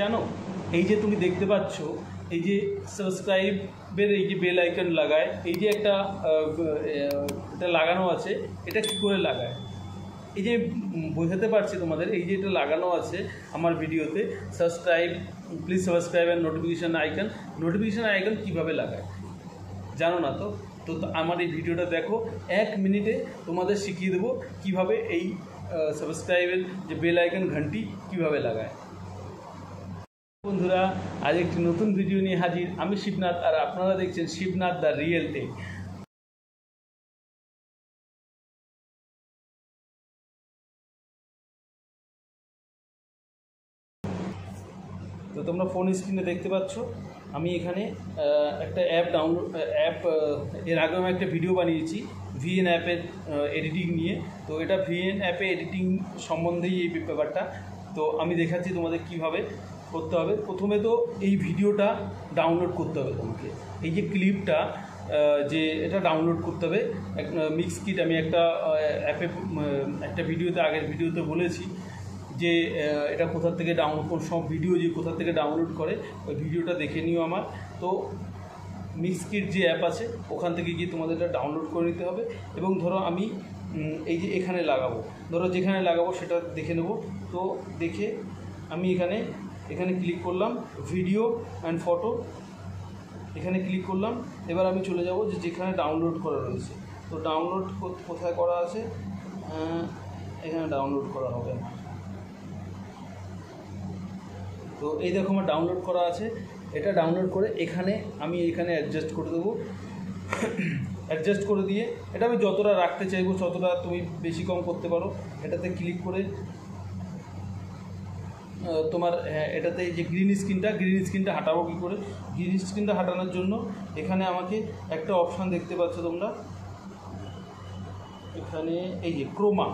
জানো এই যে তুমি দেখতে পাচ্ছ এই যে সাবস্ক্রাইবের এই যে বেল আইকন লাগায়, এই যে একটা এটা লাগানো আছে, এটা কি করে লাগায়? এই যে বোঝাতে পারছি তোমাদের, এই যে এটা লাগানো আছে আমার ভিডিওতে, subscribe, please subscribe and notification icon কীভাবে লাগায় জানো না তো? তো আমার এই ভিডিওটা দেখো, 1 মিনিটে তোমাদের শিখিয়ে দেবো কীভাবে এই সাবস্ক্রাইবের যে বেল আইকন ঘন্টি কীভাবে লাগায়। বন্ধুরা, আজ একটি নতুন ভিডিও নিয়ে হাজির, আমি শিবনাথ, আর আপনারা দেখছেন শিবনাথ দ্য রিয়েল টেক। তো তোমরা ফোন স্ক্রিনে দেখতে পাচ্ছ আমি এখানে একটা অ্যাপ এর আগেও আমি একটা ভিডিও বানিয়েছি ভিএন অ্যাপের এডিটিং নিয়ে। তো এটা ভিএন অ্যাপে এডিটিং সম্বন্ধেই এই ব্যাপারটা। তো আমি দেখাচ্ছি তোমাদের কিভাবে করতে হবে। প্রথমে তো এই ভিডিওটা ডাউনলোড করতে হবে তোমাকে, এই যে ক্লিপটা যে এটা ডাউনলোড করতে হবে। মিক্সকিট আমি একটা অ্যাপে একটা আগের ভিডিওতে বলেছি যে এটা কোথা থেকে ডাউনলোড, সব ভিডিও যে কোথা থেকে ডাউনলোড করে ওই ভিডিওটা দেখে নিও আমার। তো মিক্সকিট যে অ্যাপ আছে ওখান থেকে গিয়ে তোমাদের এটা ডাউনলোড করে নিতে হবে। এবং ধরো আমি এই যে এখানে লাগাবো, ধরো যেখানে লাগাবো সেটা দেখে নেব। তো দেখে আমি এখানে ক্লিক করলাম, ভিডিও অ্যান্ড ফটো, এখানে ক্লিক করলাম। এবার আমি চলে যাব যে যেখানে ডাউনলোড করা রয়েছে। তো ডাউনলোড কোথায় করা আছে, এখানে ডাউনলোড করা হবে। তো এই দেখো আমার ডাউনলোড করা আছে। এটা ডাউনলোড করে আমি এখানে অ্যাডজাস্ট করে দেবো। অ্যাডজাস্ট করে দিয়ে এটা আমি যতটা রাখতে চাইবো ততটা তুমি বেশি কম করতে পারো। এটাতে ক্লিক করে তোমার এটাতে যে গ্রিন স্ক্রিনটা হাঁটাবো কী করে? গ্রিন স্ক্রিনটা হাঁটানোর জন্য এখানে আমাকে একটা অপশান দেখতে পাচ্ছ তোমরা, এখানে এই যে ক্রোমা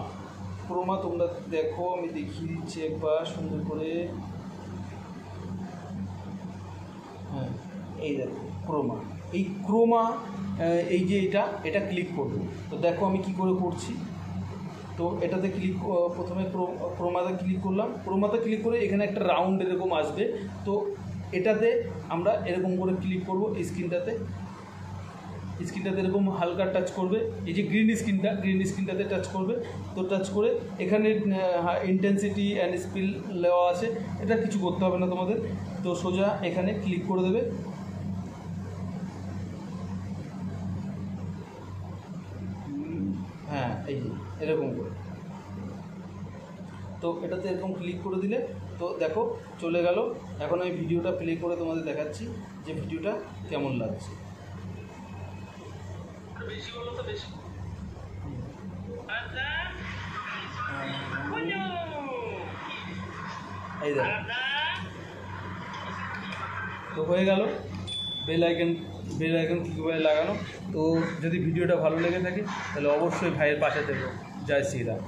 তোমরা দেখো, আমি দেখিয়ে দিচ্ছি একবার সুন্দর করে। হ্যাঁ, এই দেখো ক্রোমা, এই যে এটা ক্লিক করবো। তো দেখো আমি কি করে করছি। তো এটাতে প্রথমে ক্রোমাতে ক্লিক করলাম। ক্রোমাতে ক্লিক করে এখানে একটা রাউন্ড এরকম আসবে। তো এটাতে আমরা এরকম করে ক্লিক করব। স্ক্রিনটাতে এরকম হালকা টাচ করবে, এই যে গ্রিন স্ক্রিনটাতে টাচ করবে। তো টাচ করে এখানে ইন্টেন্সিটি অ্যান্ড স্পিড দেওয়া আছে, এটা কিছু করতে হবে না তোমাদের। তো সোজা এখানে ক্লিক করে দেবে। হ্যাঁ, এই যে এরকম করে। তো এটাতে এরকম ক্লিক করে দিলে তো দেখো চলে গেল। এখন আমি ভিডিওটা প্লে করে তোমাদের দেখাচ্ছি যে ভিডিওটা কেমন লাগছে। এই দেখো, তো হয়ে গেল বেল আইকন কীভাবে লাগানো। তো যদি ভিডিওটা ভালো লেগে থাকে তাহলে অবশ্যই ভাইয়ের পাশে থেকো। জয় শ্রীরাম।